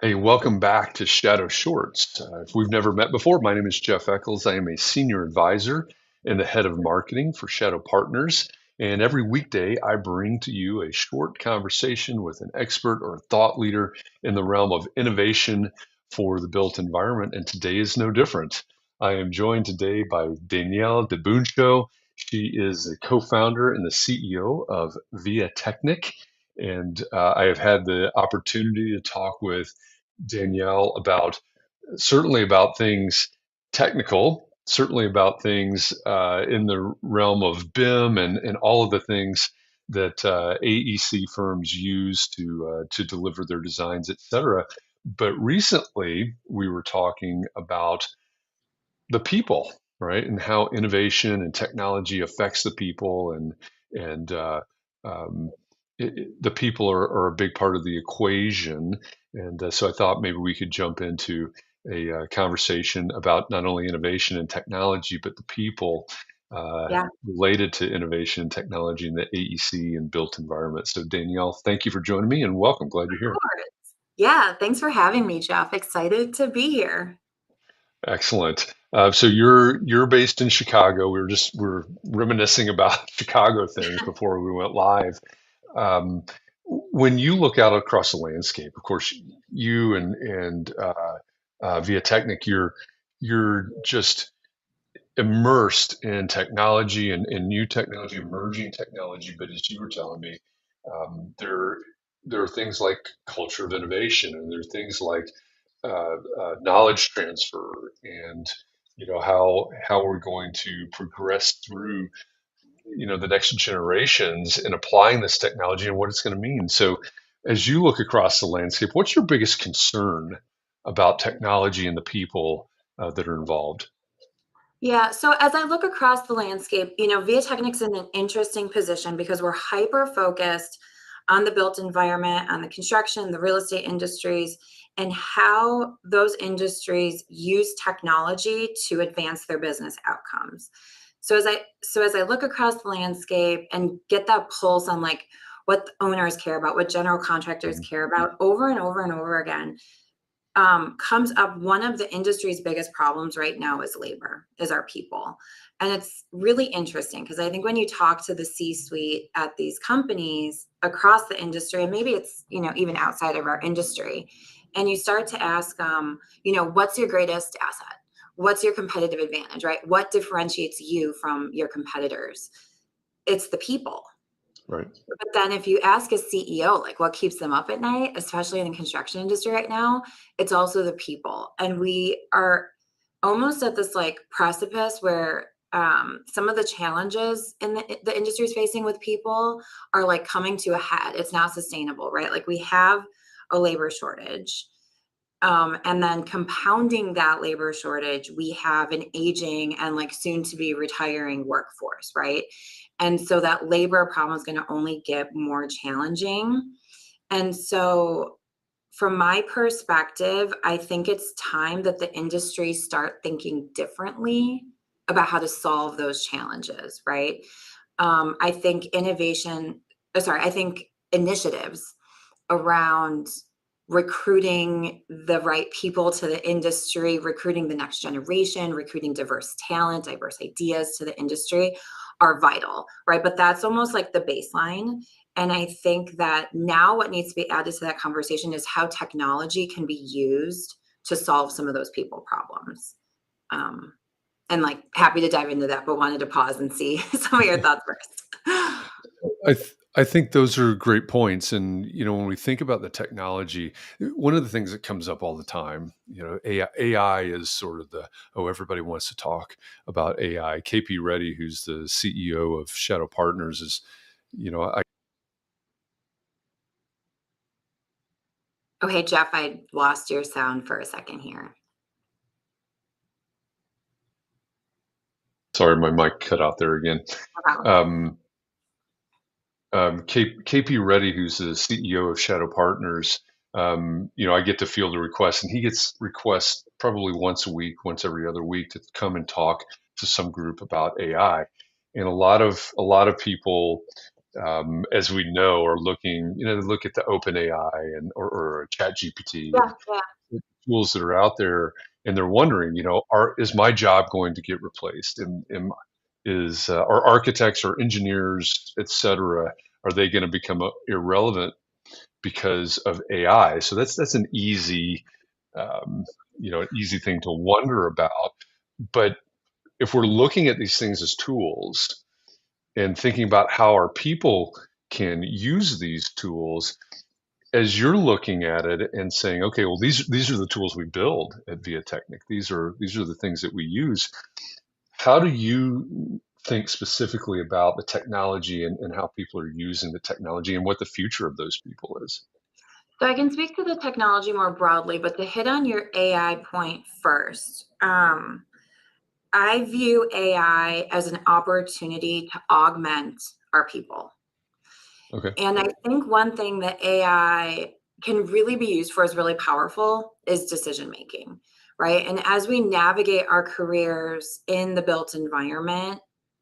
Hey, welcome back to Shadow Shorts. If we've never met before, my name is Jeff Echols. I am a senior advisor and the head of marketing for Shadow Partners. And every weekday, I bring to you a short conversation with an expert or a thought leader in the realm of innovation for the built environment. And today is no different. I am joined today by Danielle Dy Buncio. She is a co-founder and the CEO of VIATechnik. And I have had the opportunity to talk with Danielle about certainly about things technical, certainly about things in the realm of BIM and all of the things that AEC firms use to deliver their designs, et cetera. But recently, we were talking about the people, right, and how innovation and technology affects the people, and um, the people are a big part of the equation. And so I thought maybe we could jump into a conversation about not only innovation and technology, but the people Yeah, related to innovation and technology in the AEC and built environment. So Danielle, thank you for joining me and welcome. Glad you're of here. course. Yeah, thanks for having me, Jeff. Excited to be here. Excellent. So you're based in Chicago. We were reminiscing about Chicago things before we went live. Um, when you look out across the landscape, of course, you and via Technic, you're just immersed in technology and new technology, emerging technology. But as you were telling me, there are things like culture of innovation, and there are things like knowledge transfer, and how we're going to progress through the next generations in applying this technology and what it's going to mean. So, as you look across the landscape, what's your biggest concern about technology and the people that are involved? Yeah, so as I look across the landscape, VIATechnik's in an interesting position because we're hyper focused on the built environment, on the construction, the real estate industries, and how those industries use technology to advance their business outcomes. So as I look across the landscape and get that pulse on like what the owners care about, what general contractors Mhm. care about over and over and over again, comes up one of the industry's biggest problems right now is labor, is our people. And it's really interesting because I think when you talk to the C-suite at these companies across the industry, and maybe it's, even outside of our industry, and you start to ask, what's your greatest asset? What's your competitive advantage, right? What differentiates you from your competitors? It's the people. Right. But then if you ask a CEO, like what keeps them up at night, especially in the construction industry right now, it's also the people. And we are almost at this like precipice where some of the challenges in the industry is facing with people are like coming to a head. It's not sustainable, right? Like we have a labor shortage. And then compounding that labor shortage, we have an aging and like soon to be retiring workforce, right? And so that labor problem is going to only get more challenging. And so, from my perspective, I think it's time that the industry start thinking differently about how to solve those challenges, right? I think I think initiatives around recruiting the right people to the industry, recruiting the next generation, recruiting diverse talent, diverse ideas to the industry are vital, right? But that's almost like the baseline. And I think that now what needs to be added to that conversation is how technology can be used to solve some of those people problems. Um, and like happy to dive into that, but wanted to pause and see some of your thoughts first. I think those are great points, and when we think about the technology, one of the things that comes up all the time, AI is sort of the everybody wants to talk about AI. KP Reddy, who's the CEO of Shadow Partners, is I Okay, Jeff, I lost your sound for a second here. sorry, my mic cut out there again. No problem. Um, KP Reddy, who's the CEO of Shadow Partners, I get to field a request, and he gets requests probably once a week, once every other week, to come and talk to some group about AI. And a lot of people as we know, are looking, look at the OpenAI or ChatGPT Yeah, and yeah. tools that are out there, and they're wondering, is my job going to get replaced? Are architects or engineers, et cetera, are they going to become irrelevant because of AI? So that's an um, an easy thing to wonder about. But if we're looking at these things as tools and thinking about how our people can use these tools, as you're looking at it and saying, okay, well, these are the tools we build at VIATechnik. These are the things that we use. How do you think specifically about the technology and how people are using the technology and what the future of those people is? So I can speak to the technology more broadly, but to hit on your AI point first, I view AI as an opportunity to augment our people. Okay. And I think one thing that AI can really be used for is really powerful is decision making, right? And as we navigate our careers in the built environment,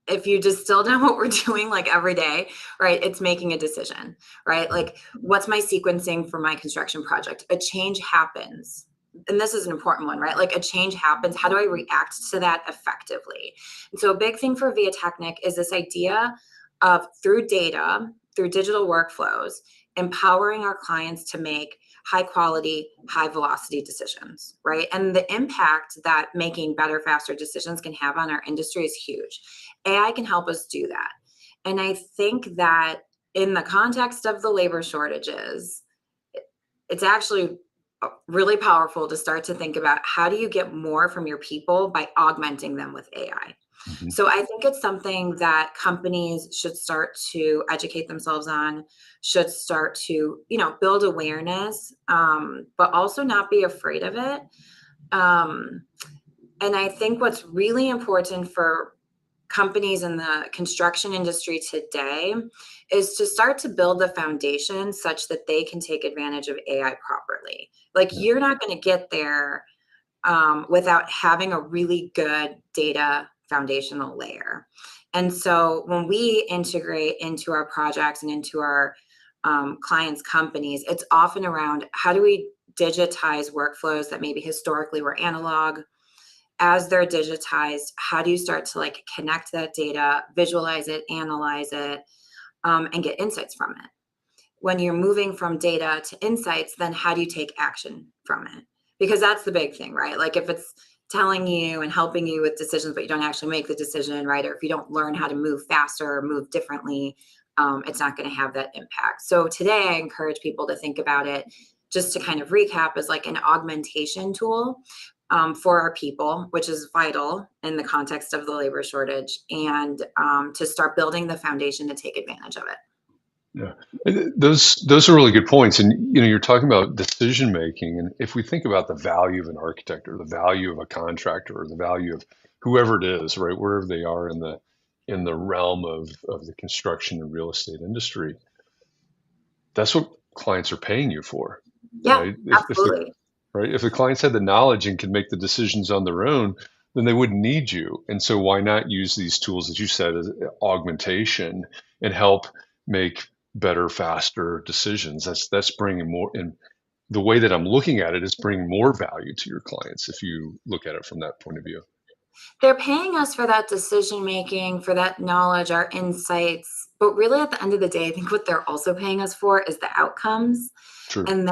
if you distill down what we're doing like every day, right, it's making a decision, right? Like, what's my sequencing for my construction project? A change happens. And this is an important one, right? Like, a change happens. How do I react to that effectively? And so, a big thing for VIATechnik is this idea of through data, through digital workflows, empowering our clients to make high quality, high velocity decisions, right? And the impact that making better, faster decisions can have on our industry is huge. AI can help us do that. And I think that in the context of the labor shortages, it's actually really powerful to start to think about how do you get more from your people by augmenting them with AI. Mhm. So I think it's something that companies should start to educate themselves on, should start to, build awareness, but also not be afraid of it. Um, and I think what's really important for companies in the construction industry today is to start to build the foundation such that they can take advantage of AI properly. Like, Yeah. you're not going to get there without having a really good data foundational layer. And so when we integrate into our projects and into our clients' companies, it's often around how do we digitize workflows that maybe historically were analog. As they're digitized, how do you start to like connect that data, visualize it, analyze it, and get insights from it? When you're moving from data to insights, then how do you take action from it? Because that's the big thing, right? Like, if it's telling you and helping you with decisions, but you don't actually make the decision, right? Or if you don't learn how to move faster or move differently, it's not going to have that impact. So today, I encourage people to think about it, just to kind of recap, as like an augmentation tool for our people, which is vital in the context of the labor shortage, and to start building the foundation to take advantage of it. Yeah. Those are really good points. And you're talking about decision making. And if we think about the value of an architect or the value of a contractor or the value of whoever it is, right, wherever they are in the realm of the construction and real estate industry, that's what clients are paying you for, Yeah, right? absolutely. If the clients had the knowledge and could make the decisions on their own, then they wouldn't need you. And so why not use these tools, as you said, as augmentation and help make better, faster decisions? That's bringing more. And the way that I'm looking at it is bringing more value to your clients if you look at it from that point of view. They're paying us for that decision making, for that knowledge, our insights. But really, at the end of the day, I think what they're also paying us for is the outcomes. True. And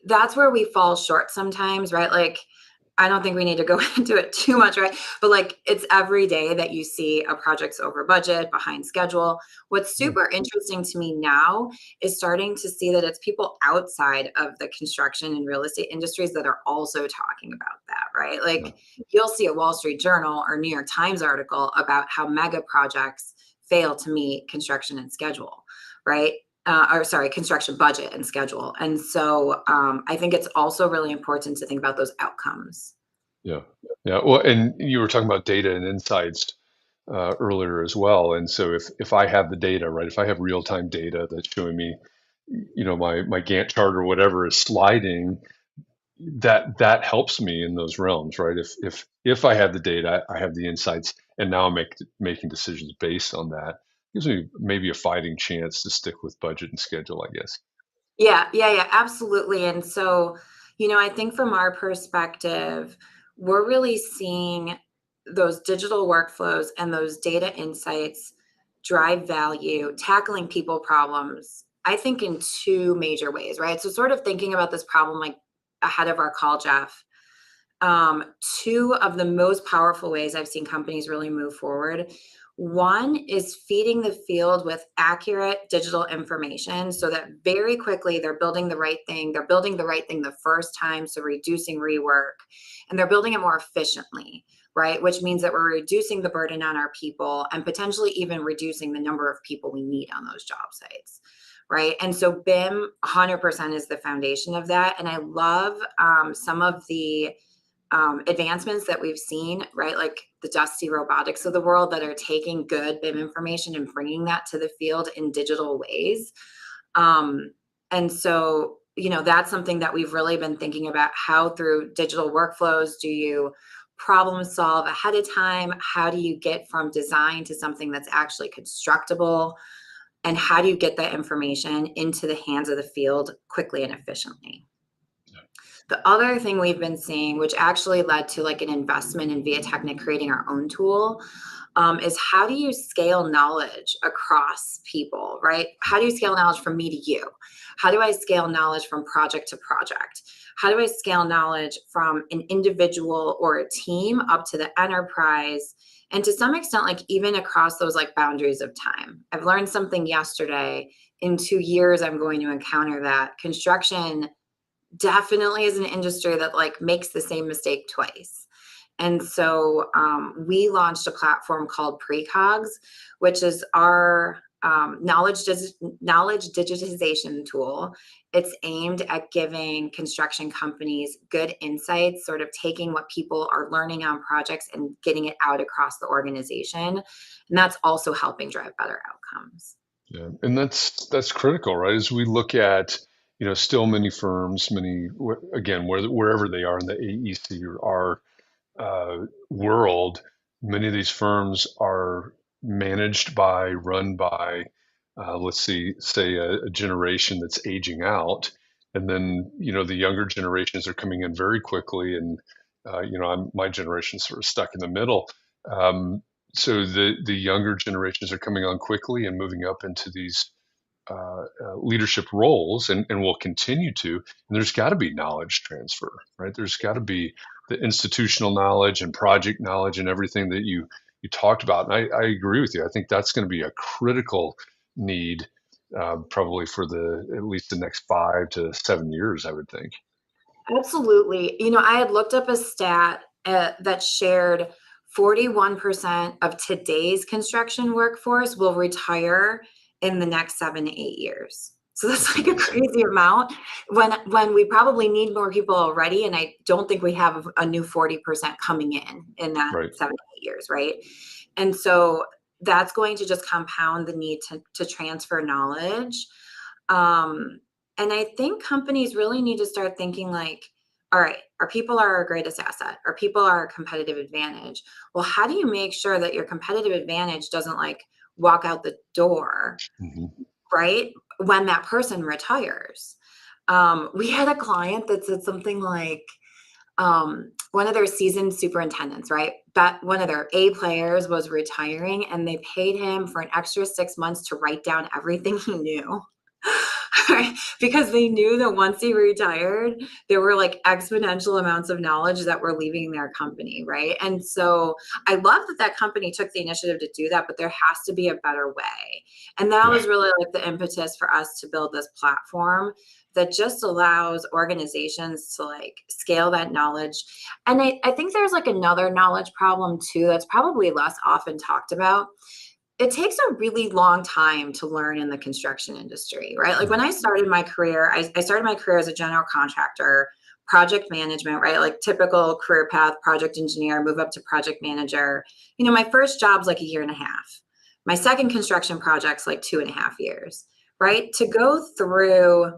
that's where we fall short sometimes, right? Like, I don't think we need to go into it too much, right? But like, it's every day that you see a project's over budget, behind schedule. What's Yeah. super interesting to me now is starting to see that it's people outside of the construction and real estate industries that are also talking about that, right? Yeah. Like, you'll see a Wall Street Journal or New York Times article about how mega projects fail to meet construction and schedule, right? Or sorry, construction budget and schedule. And so I think it's also really important to think about those outcomes. Yeah. Yeah. Well, and you were talking about data and insights earlier as well. And so if I have the data, right, if I have real time data that's showing me, my Gantt chart or whatever is sliding, that helps me in those realms, right? If I have the data, I have the insights, and now I'm making decisions based on that. gives me maybe a fighting chance to stick with budget and schedule, I guess. Yeah, absolutely. And so, I think from our perspective, we're really seeing those digital workflows and those data insights drive value, tackling people problems, I think in two major ways, right? So, sort of thinking about this problem like ahead of our call, Jeff. um, Two of the most powerful ways I've seen companies really move forward. One is feeding the field with accurate digital information so that very quickly they're building the right thing. They're building the right thing the first time, so reducing rework, and they're building it more efficiently, right? Which means that we're reducing the burden on our people and potentially even reducing the number of people we need on those job sites. Right. And so BIM 100% is the foundation of that. And I love some of the advancements that we've seen, right? Like the dusty robotics of the world that are taking good BIM information and bringing that to the field in digital ways. And so, that's something that we've really been thinking about. How through digital workflows do you problem solve ahead of time? How do you get from design to something that's actually constructible? And how do you get that information into the hands of the field quickly and efficiently? The other thing we've been seeing, which actually led to like an investment in VIATechnik creating our own tool, is how do you scale knowledge across people, right? How do you scale knowledge from me to you? How do I scale knowledge from project to project? How do I scale knowledge from an individual or a team up to the enterprise? And to some extent, like even across those like boundaries of time. I've learned something yesterday. In 2 years, I'm going to encounter that. Construction definitely is an industry that like makes the same mistake twice. And so we launched a platform called Precogs, which is our knowledge digitization tool. It's aimed at giving construction companies good insights, sort of taking what people are learning on projects and getting it out across the organization. And that's also helping drive better outcomes. Yeah, and that's critical, right? As we look at, still many firms, again, wherever they are in the AEC or world, many of these firms are managed by, run by, let's see, say a generation that's aging out, and then the younger generations are coming in very quickly, and my generation's sort of stuck in the middle. Um, so the younger generations are coming on quickly and moving up into these leadership roles, and will continue to. And there's got to be knowledge transfer, right? There's got to be the institutional knowledge and project knowledge and everything that you talked about. And I agree with you. I think that's going to be a critical need, probably for at least the next 5 to 7 years, I would think. Absolutely. I had looked up a stat that shared 41% of today's construction workforce will retire in the next 7 to 8 years. So that's like a Amazing. crazy amount when we probably need more people already. And I don't think we have a new 40% coming in that Right. 7 to 8 years, right? And so that's going to just compound the need to transfer knowledge. Um, and I think companies really need to start thinking like, all right, our people are our greatest asset. Our people are our competitive advantage. Well, how do you make sure that your competitive advantage doesn't like walk out the door, Hmm. right? When that person retires. We had a client that said something like, one of their seasoned superintendents, right? But one of their A players was retiring and they paid him for an extra 6 months to write down everything he knew. Right? Because they knew that once he retired, there were like exponential amounts of knowledge that were leaving their company, right? And so I love that that company took the initiative to do that, but there has to be a better way. And that Yeah. was really like the impetus for us to build this platform that just allows organizations to like scale that knowledge. And I think there's like another knowledge problem too that's probably less often talked about. It takes a really long time to learn in the construction industry, right? Like when I started my career, I started my career as a general contractor, project management, right? Like typical career path, project engineer, move up to project manager. My first job's like a year and a half. My second construction project's like 2.5 years, right? To go through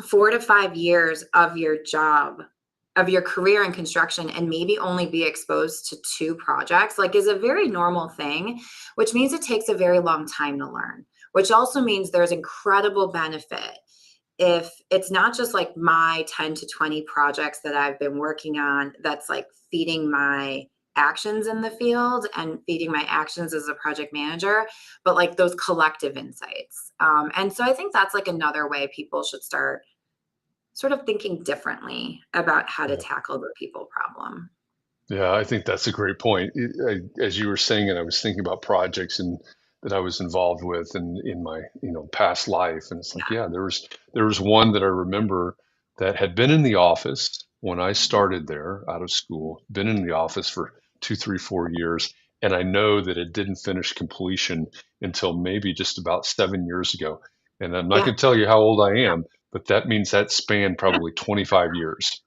4 to 5 years of your job of your career in construction and maybe only be exposed to 2 projects, like, is a very normal thing, which means it takes a very long time to learn, which also means there's incredible benefit if it's not just like my 10 to 20 projects that I've been working on that's like feeding my actions in the field and feeding my actions as a project manager, but like those collective insights. And so I think that's like another way people should start sort of thinking differently about how to Yeah. tackle the people problem. Yeah, I think that's a great point. As you were saying it, I was thinking about projects and that I was involved with in my past life, and it's like, Yeah. yeah, there was one that I remember that had been in the office when I started there out of school, been in the office for 2, 3, 4 years, and I know that it didn't finish completion until maybe just about 7 years ago. And I'm not Yeah. going to tell you how old I am, but that means that spanned probably 25 years.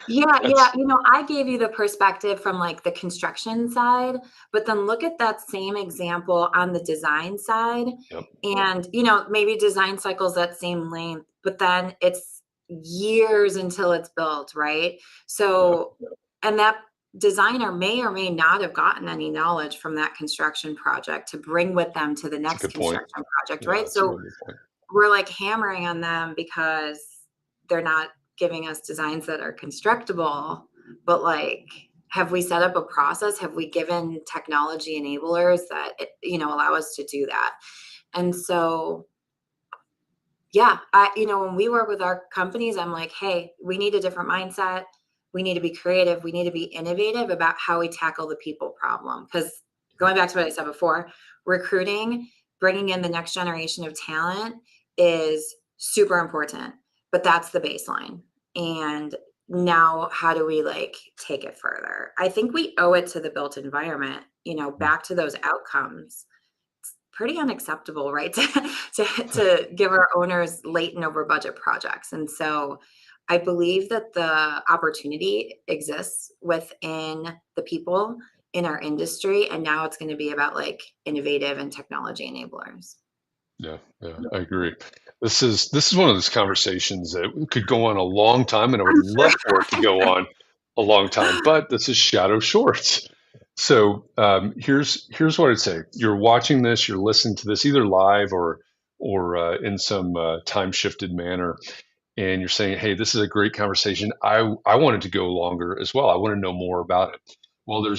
Yeah, yeah, That's I gave you the perspective from, like, the construction side, but then look at that same example on the design side, yep, and, maybe design cycle's that same length, but then it's years until it's built, right? yeah. So and that designer may or may not have gotten any knowledge from that construction project to bring with them to the That's a next good point. construction project, Yeah, right? that's a So really good point. we're like hammering on them because they're not giving us designs that are constructible, but like, have we set up a process? Have we given technology enablers that allow us to do that? And so yeah, when we work with our companies, I'm like, hey, we need a different mindset. We need to be creative. We need to be innovative about how we tackle the people problem. Because going back to what I said before, recruiting, bringing in the next generation of talent is super important, but that's the baseline. And now, how do we like take it further? I think we owe it to the built environment, back to those outcomes pretty unacceptable, right? To give our owners late and over budget projects. And so I believe that the opportunity exists within the people in our industry. And now it's going to be about like innovative and technology enablers. Yeah, yeah, I agree. This is one of those conversations that could go on a long time, and I would I'm sure. love for it to go on a long time. But this is Shadow Shorts. So here's what I'd say. You're watching this, you're listening to this either live or in some time shifted manner, and you're saying, "Hey, this is a great conversation. I want it to go longer as well. I want to know more about it." Well, there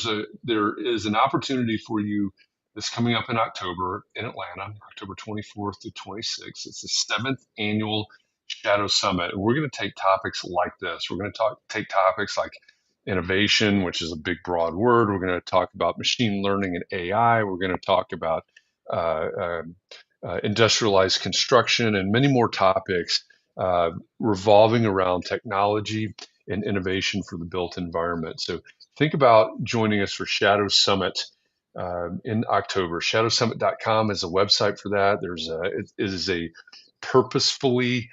is an opportunity for you that's coming up in October in Atlanta, October 24th to 26th. It's the seventh annual Shadow Summit, and we're going to take topics like this. We're going to take topics like innovation, which is a big, broad word. We're going to talk about machine learning and AI. We're going to talk about uh, uh, industrialized construction and many more topics revolving around technology and innovation for the built environment. So think about joining us for Shadow Summit in October. Shadowsummit.com is a website for that. It is a purposefully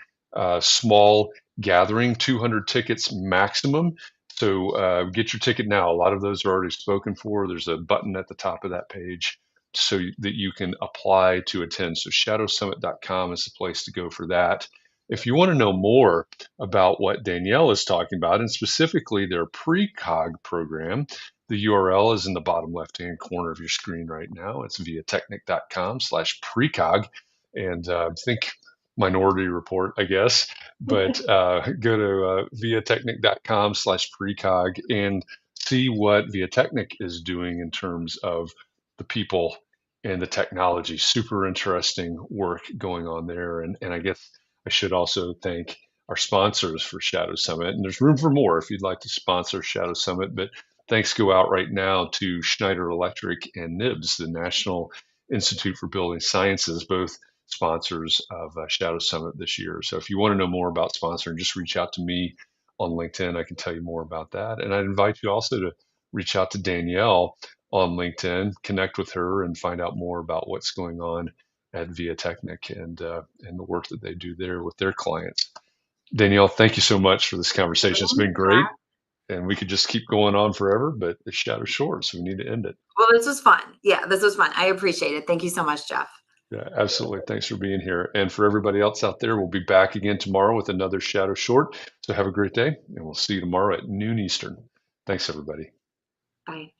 small gathering, 200 tickets maximum. So get your ticket now. A lot of those are already spoken for. There's a button at the top of that page so that you can apply to attend. So shadowsummit.com is the place to go for that. If you want to know more about what Danielle is talking about, and specifically their precog program, the URL is in the bottom left-hand corner of your screen right now. It's viatechnik.com/precog. And think Minority Report, I guess, but go to viatechnik.com/precog and see what VIATechnik is doing in terms of the people and the technology. Super interesting work going on there. And I guess I should also thank our sponsors for Shadow Summit. And there's room for more if you'd like to sponsor Shadow Summit. But thanks go out right now to Schneider Electric and NIBS, the National Institute for Building Sciences, both sponsors of Shadow Summit this year. So if you want to know more about sponsoring, just reach out to me on LinkedIn. I can tell you more about that. And I'd invite you also to reach out to Danielle on LinkedIn, connect with her, and find out more about what's going on at VIATechnik and the work that they do there with their clients. Danielle, thank you so much for this conversation. It's been great, and we could just keep going on forever, but it's shadow short, so we need to end it. Well, this was fun. Yeah, this was fun. I appreciate it. Thank you so much, Jeff. Yeah, absolutely. Thanks for being here. And for everybody else out there, we'll be back again tomorrow with another Shadow Short. So have a great day, and we'll see you tomorrow at noon Eastern. Thanks, everybody. Bye.